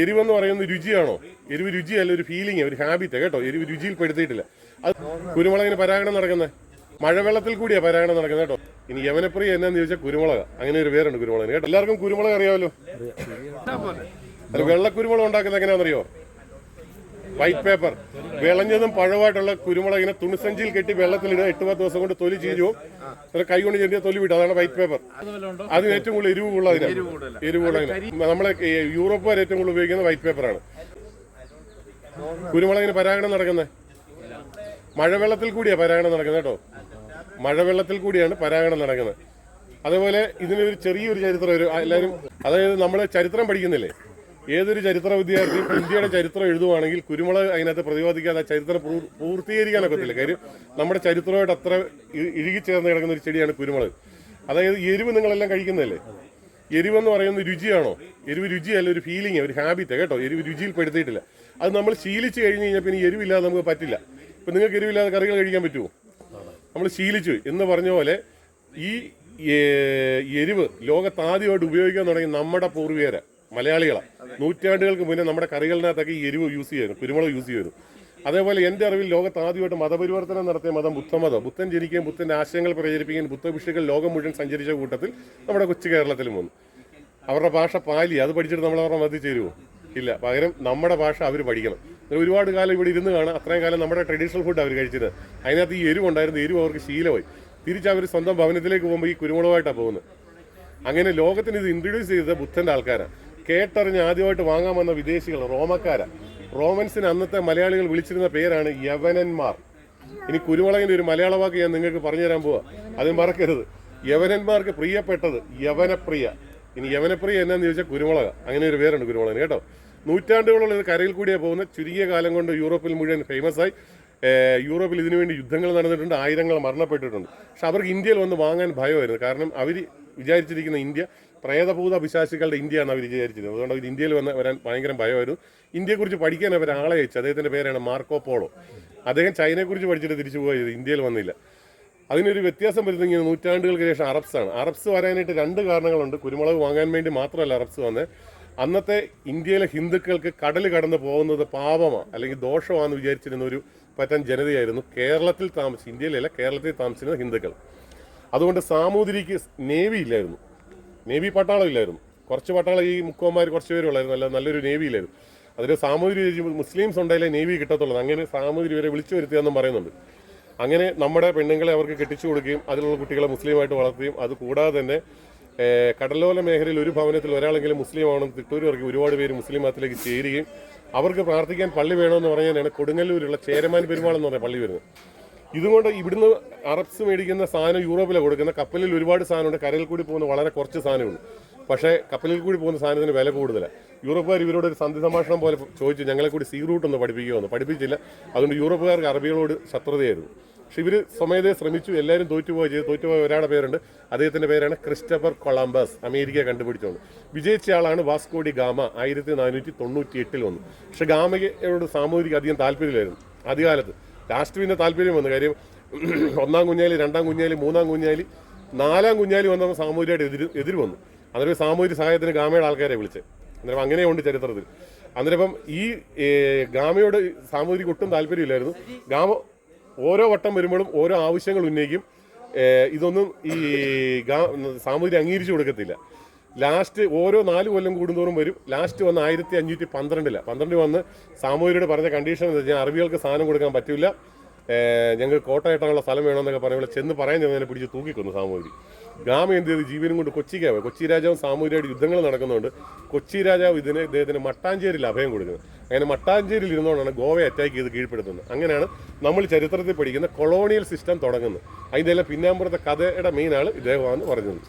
എരിവെന്ന് പറയുന്നത് രുചിയാണോ? എരിവ് രുചിയല്ല, ഒരു ഫീലിംഗ്, ഒരു ഹാബിറ്റ് കേട്ടോ. എരിവ് രുചിയിൽ പെടുത്തിയിട്ടില്ല. അത് കുരുമുളകിന് പരാഗണം നടക്കുന്നത് മഴവെള്ളത്തിൽ കൂടിയാണ് പരാഗണം നടക്കുന്നത് കേട്ടോ. ഇനി യവനപ്രിയ എന്നാന്ന് ചോദിച്ചാൽ കുരുമുളക്, അങ്ങനെ ഒരു പേരുണ്ട് കുരുമുളകിന് കേട്ടോ. എല്ലാവർക്കും കുരുമുളക് അറിയാമല്ലോ. അത് വെള്ളക്കുരുമുളക് ഉണ്ടാക്കുന്നത് എങ്ങനെയാണെന്നറിയോ? വൈറ്റ് പേപ്പർ, വിളഞ്ഞതും പഴമായിട്ടുള്ള കുരുമുളകിനെ തുണിസഞ്ചിയിൽ കെട്ടി വെള്ളത്തിലിടുക. 8-10 ദിവസം കൊണ്ട് തൊലി ചീരുവും കൈ കൊണ്ട് ചെറിയ തൊലി വിടും. അതാണ് വൈറ്റ് പേപ്പർ. അതിന് ഏറ്റവും കൂടുതൽ എരിവ് കൂടുതൽ നമ്മളെ യൂറോപ്പുകാർ ഏറ്റവും കൂടുതൽ ഉപയോഗിക്കുന്ന വൈറ്റ് പേപ്പറാണ്. കുരുമുളകിന് പരാഗണം നടക്കുന്നത് മഴവെള്ളത്തിൽ കൂടിയാണ് പരാഗണം നടക്കുന്നത് കേട്ടോ. മഴവെള്ളത്തിൽ കൂടിയാണ് പരാഗണം നടക്കുന്നത്. അതേപോലെ ഇതിനൊരു ചെറിയൊരു ചരിത്രം എല്ലാവരും, അതായത് നമ്മൾ ചരിത്രം പഠിക്കുന്നില്ലേ, ഏതൊരു ചരിത്ര വിദ്യാർത്ഥിയും ഇന്ത്യയുടെ ചരിത്രം എഴുതുവാണെങ്കിൽ കുരുമുളക് അതിനകത്ത് പ്രതിപാദിക്കാതെ ചരിത്രം പൂർത്തീകരിക്കാനൊക്കത്തില്ല. കാര്യം നമ്മുടെ ചരിത്രമായിട്ട് അത്ര ഇഴുകിച്ചേർന്ന് കിടക്കുന്ന ഒരു ചെടിയാണ് കുരുമുളക്. അതായത് എരിവ് നിങ്ങളെല്ലാം കഴിക്കുന്നതല്ലേ. എരിവെന്ന് പറയുന്നത് രുചിയാണോ? എരിവ് രുചിയല്ല, ഒരു ഫീലിംഗ്, ഒരു ഹാബിറ്റ് കേട്ടോ. എരിവ് രുചിയിൽ പെടുത്തിയിട്ടില്ല. അത് നമ്മൾ ശീലിച്ച് കഴിഞ്ഞ് കഴിഞ്ഞാൽ പിന്നെ എരിവില്ലാതെ നമുക്ക് പറ്റില്ല. ഇപ്പം നിങ്ങൾക്ക് എരിവില്ലാതെ കറികൾ കഴിക്കാൻ പറ്റുമോ? നമ്മൾ ശീലിച്ചു എന്ന് പറഞ്ഞ പോലെ ഈ എരിവ് ലോകത്ത് ആദ്യമായിട്ട് ഉപയോഗിക്കാൻ തുടങ്ങി നമ്മുടെ പൂർവികരെ മലയാളികളാണ്. നൂറ്റാണ്ടുകൾക്ക് മുന്നേ നമ്മുടെ കറികളിനകത്തൊക്കെ ഈ എരിവ് യൂസ് ചെയ്യുന്നു, കുരുമുളക് യൂസ് ചെയ്യുന്നു. അതേപോലെ എൻ്റെ അറിവിൽ ലോകത്ത് ആദ്യമായിട്ട് മതപരിവർത്തനം നടത്തിയ മതം ബുദ്ധമതം. ബുദ്ധൻ ജനിക്കുകയും ബുദ്ധൻ്റെ ആശയങ്ങൾ പ്രചരിപ്പിക്കുകയും ബുദ്ധഭിഷകൾ ലോകം മുഴുവൻ സഞ്ചരിച്ച കൂട്ടത്തിൽ നമ്മുടെ കൊച്ചു കേരളത്തിലും വന്നു. അവരുടെ ഭാഷ പാലി, അത് പഠിച്ചിട്ട് നമ്മൾ അവരുടെ മതി ചേരുമോ? ഇല്ല. പകരം നമ്മുടെ ഭാഷ അവർ പഠിക്കണം. ഒരുപാട് കാലം ഇവിടെ ഇരുന്ന് കാണാം. അത്രയും കാലം നമ്മുടെ ട്രഡീഷണൽ ഫുഡ് അവർ കഴിച്ചിരുന്നത്. അതിനകത്ത് ഈ എരിവുണ്ടായിരുന്നു. എരിവ് അവർക്ക് ശീലമായി. തിരിച്ച് അവർ സ്വന്തം ഭവനത്തിലേക്ക് പോകുമ്പോൾ ഈ കുരുമുളകായിട്ടാണ് പോകുന്നത്. അങ്ങനെ ലോകത്തിന് ഇത് ഇൻട്രൊഡ്യൂസ് ചെയ്തത് ബുദ്ധൻ്റെ ആൾക്കാരാണ്. കേട്ടറിഞ്ഞ് ആദ്യമായിട്ട് വാങ്ങാൻ വന്ന വിദേശികൾ റോമക്കാരാണ്. റോമൻസിന് അന്നത്തെ മലയാളികൾ വിളിച്ചിരുന്ന പേരാണ് യവനന്മാർ. ഇനി കുരുമുളകിൻ്റെ ഒരു മലയാള വാക്ക് ഞാൻ നിങ്ങൾക്ക് പറഞ്ഞുതരാൻ പോവാ, അത് മറക്കരുത്. യവനന്മാർക്ക് പ്രിയപ്പെട്ടത് യവനപ്രിയ. ഇനി യവനപ്രിയ എന്നാന്ന് ചോദിച്ചാൽ കുരുമുളക്, അങ്ങനെ ഒരു പേരുണ്ട് കുരുമുളകിന് കേട്ടോ. നൂറ്റാണ്ടുകളുള്ള ഇത് കരയിൽ കൂടിയാണ് പോകുന്നത്. ചുരുങ്ങിയ കാലം കൊണ്ട് യൂറോപ്പിൽ മുഴുവൻ ഫേമസ് ആയി. യൂറോപ്പിൽ ഇതിനുവേണ്ടി യുദ്ധങ്ങൾ നടന്നിട്ടുണ്ട്, ആയിരങ്ങൾ മരണപ്പെട്ടിട്ടുണ്ട്. പക്ഷെ അവർക്ക് ഇന്ത്യയിൽ വന്ന് വാങ്ങാൻ ഭയമായിരുന്നു. കാരണം അവർ വിചാരിച്ചിരിക്കുന്ന ഇന്ത്യ പ്രേതഭൂത പിശാചുക്കളുടെ ഇന്ത്യയാണ് അവർ വിചാരിച്ചിരുന്നത്. അതുകൊണ്ട് അവർ ഇന്ത്യയിൽ വരാൻ ഭയങ്കര ഭയമായിരുന്നു. ഇന്ത്യയെക്കുറിച്ച് പഠിക്കാൻ അവർ ആളെ അയച്ചു. അദ്ദേഹത്തിൻ്റെ പേരാണ് മാർക്കോ പോളോ. അദ്ദേഹം ചൈനയെക്കുറിച്ച് പഠിച്ചിട്ട് തിരിച്ചു പോയത്, ഇന്ത്യയിൽ വന്നില്ല. അതിനൊരു വ്യത്യാസം വരുന്നത് ഇങ്ങനെ നൂറ്റാണ്ടുകൾക്ക് ശേഷം അറബ്സാണ്. അറബ്സ് വരാനായിട്ട് 2 കാരണങ്ങളുണ്ട്. കുരുമുളക് വാങ്ങാൻ വേണ്ടി മാത്രമല്ല അറബ്സ് വന്നത്. അന്നത്തെ ഇന്ത്യയിലെ ഹിന്ദുക്കൾക്ക് കടൽ കടന്ന് പോകുന്നത് പാപമാണ് അല്ലെങ്കിൽ ദോഷമാണെന്ന് വിചാരിച്ചിരുന്ന ഒരു പറ്റൻ ജനതയായിരുന്നു കേരളത്തിൽ ഇന്ത്യയിലല്ല കേരളത്തിൽ താമസിച്ചിരുന്ന ഹിന്ദുക്കൾ. അതുകൊണ്ട് സാമൂതിരിക്ക് നേവി ഇല്ലായിരുന്നു, നേവി പട്ടാളം ഇല്ലായിരുന്നു. കുറച്ച് പട്ടാളം ഈ മുക്കോന്മാർ കുറച്ച് പേരുള്ളായിരുന്നു, അല്ല നല്ലൊരു നേവി ഇല്ലായിരുന്നു. അതിൽ സാമൂതിരി മുസ്ലിംസ് ഉണ്ടായാലേ നേവി കിട്ടത്തുള്ളൂ. അങ്ങനെ സാമൂതിരി വരെ വിളിച്ചു വരുത്തിയെന്നും പറയുന്നുണ്ട്. അങ്ങനെ നമ്മുടെ പെണ്ണുങ്ങളെ അവർക്ക് കെട്ടിച്ചു കൊടുക്കുകയും അതിലുള്ള കുട്ടികളെ മുസ്ലിമായിട്ട് വളർത്തുകയും അത് കൂടാതെ തന്നെ കടലോല മേഖലയിൽ ഒരു ഭവനത്തിൽ ഒരാളെങ്കിലും മുസ്ലിം ആണെന്ന് തിട്ടൂർ ഇറക്കി ഒരുപാട് പേര് മുസ്ലിം മതത്തിലേക്ക് ചേരുകയും അവർക്ക് പ്രാർത്ഥിക്കാൻ പള്ളി വേണമെന്ന് പറഞ്ഞാലാണ് കൊടുങ്ങല്ലൂരുള്ള ചേരമാൻ പെരുമാൾ എന്ന് പറഞ്ഞ പള്ളി വരുന്നത്. ഇതുകൊണ്ട് ഇവിടുന്ന് അറബ്സ് മേടിക്കുന്ന സാധനം യൂറോപ്പിലാണ് കൊടുക്കുന്ന. കപ്പലിൽ ഒരുപാട് സാധനമുണ്ട്, കരയിൽ കൂടി പോകുന്ന വളരെ കുറച്ച് സാധനമുണ്ട്. പക്ഷേ കപ്പലിൽ കൂടി പോകുന്ന സാധനത്തിന് വില കൂടുതലാണ്. യൂറോപ്പുകാർ ഇവരോട് ഒരു സന്ധി സംഭാഷണം പോലെ ചോദിച്ചു, ഞങ്ങളെ കൂടി സീ റൂട്ട് ഒന്ന് പഠിപ്പിക്കുമെന്ന്. പഠിപ്പിച്ചില്ല. അതുകൊണ്ട് യൂറോപ്പുകാർക്ക് അറബികളോട് ശത്രുതയായിരുന്നു. പക്ഷെ ഇവർ സ്വമേധയെ ശ്രമിച്ചു. എല്ലാവരും തോറ്റുപോയ ഒരാളുടെ പേരുണ്ട്. അദ്ദേഹത്തിൻ്റെ പേരാണ് ക്രിസ്റ്റഫർ കൊളംബസ്. അമേരിക്ക കണ്ടുപിടിച്ചോണ്ട് വിജയിച്ച ആളാണ് വാസ്കോ ഡി ഗാമ. 1498 വന്നു. പക്ഷെ ഗാമയോട് സാമൂതിരിക്ക് അധികം താല്പര്യമില്ലായിരുന്നു ആദ്യകാലത്ത്. ലാസ്റ്റ് പിന്നെ താല്പര്യം വന്നു. കാര്യം 1-ാം കുഞ്ഞാലി, 2-ാം കുഞ്ഞാലി, 3-ാം കുഞ്ഞാലി, 4-ാം കുഞ്ഞാലി വന്നപ്പോൾ സാമൂതിരിയായിട്ട് എതിർ വന്നു. അന്നേരം സാമൂതിരി സഹായത്തിന് ഗാമയുടെ ആൾക്കാരെ വിളിച്ച്. അന്നേരം അങ്ങനെയുണ്ട് ചരിത്രത്തിൽ. അന്നേരം ഈ ഗാമയോട് സാമൂതിരിക്ക് ഒട്ടും താല്പര്യമില്ലായിരുന്നു. ഗാമ ഓരോ വട്ടം വരുമ്പോഴും ഓരോ ആവശ്യങ്ങൾ ഉന്നയിക്കും. ഇതൊന്നും ഈ സാമൂതിരി അംഗീകരിച്ചു കൊടുക്കത്തില്ല. ലാസ്റ്റ് ഓരോ 4 കൊല്ലം കൂടുന്തോറും വരും. ലാസ്റ്റ് വന്ന് 1512 വന്ന് സാമൂതിരിയോട് പറഞ്ഞ കണ്ടീഷൻ എന്താ വെച്ചാൽ അറബികൾക്ക് സാധനം കൊടുക്കാൻ പറ്റില്ല, ഞങ്ങൾക്ക് കോട്ട കെട്ടാനുള്ള സ്ഥലം വേണമെന്നൊക്കെ പറയുമ്പോൾ ചെന്ന് പറയാൻ ചെന്നതിനെ പിടിച്ച് തൂക്കിക്കൊന്നു സാമൂതിരി. ഗാമ എന്ത് ചെയ്ത് ജീവനും കൊണ്ട് കൊച്ചിക്കാവ്. കൊച്ചി രാജാവും സാമൂതിരിയായിട്ട് യുദ്ധങ്ങൾ നടക്കുന്നുണ്ട്. കൊച്ചി രാജാവ് ഇദ്ദേഹത്തിന് മട്ടാഞ്ചേരിയിൽ അഭയം കൊടുക്കുന്നത്. അങ്ങനെ മട്ടാഞ്ചേരിയിൽ ഇരുന്നുകൊണ്ടാണ് ഗോവയെ അറ്റാക്ക് ചെയ്ത് കീഴ്പ്പെടുത്തുന്നത്. അങ്ങനെയാണ് നമ്മൾ ചരിത്രത്തിൽ പഠിക്കുന്ന കൊളോണിയൽ സിസ്റ്റം തുടങ്ങുന്നത്. അതിൻ്റെ എല്ലാം പിന്നാമ്പുറത്തെ കഥയുടെ മെയിനാണ് ഇദ്ദേഹമാണെന്ന് പറഞ്ഞത്.